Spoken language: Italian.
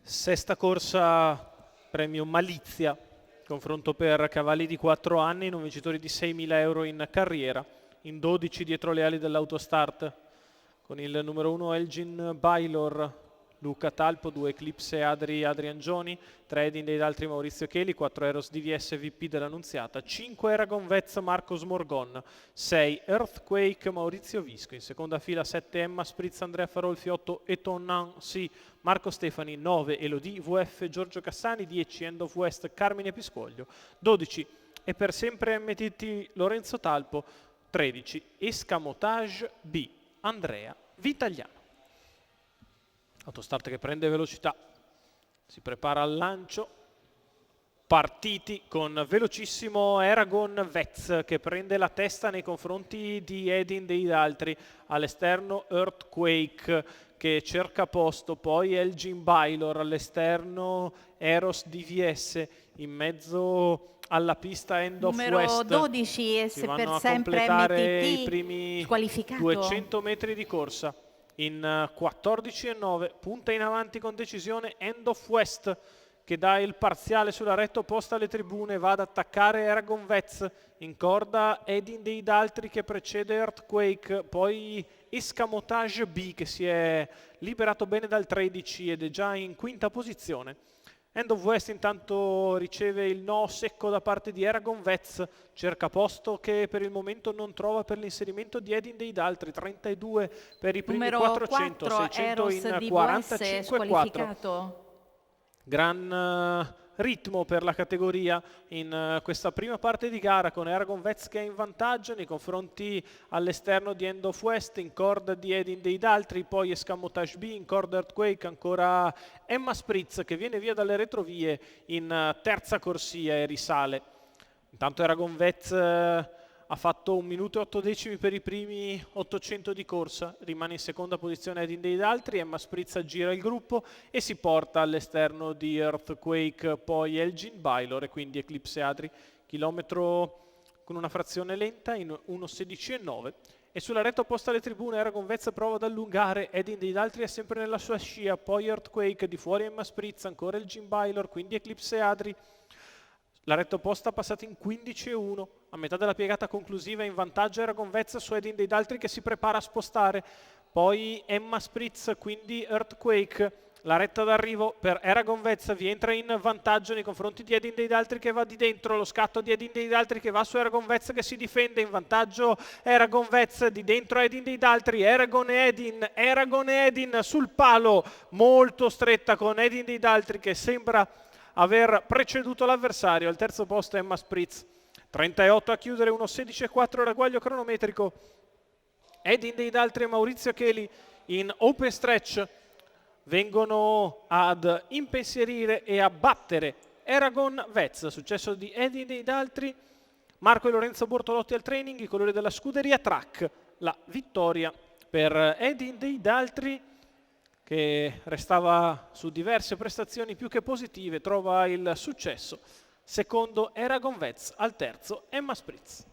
Sesta corsa premio Malizia, confronto per cavalli di 4 anni, non vincitori di 6.000 euro in carriera, in 12 dietro le ali dell'Autostart, con il numero 1 Elgin Baylor, Luca Talpo, 2 Eclipse Adrian Gioni, 3 Edin dei Daltri Maurizio Cheli, 4 Eros DVS VP dell'Annunziata, 5 Eragon Vez Marcos Morgon, 6 Earthquake Maurizio Visco, in seconda fila 7 Emma Spritz Andrea Farolfi, 8 Etonan Si Marco Stefani, 9 Elodie VF Giorgio Cassani, 10 End of West Carmine Piscoglio, 12 e per sempre MTT Lorenzo Talpo, 13 Escamotage B Andrea Vitagliano. Autostart che prende velocità, si prepara al lancio, partiti con velocissimo Eragon Vez che prende la testa nei confronti di Edin dei Daltri, all'esterno Earthquake che cerca posto, poi Elgin Baylor, all'esterno Eros DVS, in mezzo alla pista End of numero West. 12 e si se vanno per a sempre completare MTT i primi squalificato. 200 metri di corsa in 14,9, punta in avanti con decisione End of West che dà il parziale sulla retta opposta alle tribune, va ad attaccare Eragon Vez, in corda Edin dei Daltri che precede Earthquake, poi Escamotage B che si è liberato bene dal 13 ed è già in quinta posizione. End of West intanto riceve il no secco da parte di Eragon Vez, cerca posto che per il momento non trova per l'inserimento di Edin dei Daltri, 32 per i primi numero 400, 4 600 Eros in DVS 45,4. squalificato. Gran ritmo per la categoria in questa prima parte di gara, con Eragon Vez che è in vantaggio nei confronti all'esterno di End of West, in corda di Edin dei Daltri, poi Escamotage B, in corda Earthquake ancora Emma Spritz che viene via dalle retrovie in terza corsia e risale. Intanto Eragon Vez ha fatto 1 minuto e 8 decimi per i primi 800 di corsa, rimane in seconda posizione Edin dei Daltri, Emma Spritz gira il gruppo e si porta all'esterno di Earthquake poi Elgin Baylor e quindi Eclipse Adri, chilometro con una frazione lenta in 1,16,9. E sulla retta opposta alle tribune Eragon Vez prova ad allungare, Edin dei Daltri è sempre nella sua scia, poi Earthquake, di fuori Emma Spritz, ancora Elgin Baylor, quindi Eclipse Adri. La retta opposta passata in 15,1, a metà della piegata conclusiva in vantaggio Eragon Vez su Edin dei Daltri che si prepara a spostare, poi Emma Spritz, quindi Earthquake, la retta d'arrivo per Eragon Vez, vi entra in vantaggio nei confronti di Edin dei Daltri che va di dentro, lo scatto di Edin dei Daltri che va su Eragon Vez che si difende, in vantaggio Eragon Vez, di dentro Edin dei Daltri, Eragon e Edin sul palo, molto stretta con Edin dei Daltri che sembra aver preceduto l'avversario. Al terzo posto Emma Spritz, 38 a chiudere, 1,16,4 ragguaglio cronometrico. Edin dei Daltri e Maurizio Cheli in open stretch vengono ad impensierire e a battere Eragon Vez. Successo di Edin dei Daltri, Marco e Lorenzo Bortolotti al training, i colori della scuderia Track, la vittoria per Edin dei Daltri che restava su diverse prestazioni più che positive, trova il successo. Secondo Eragon Vez, al terzo Emma Spritz.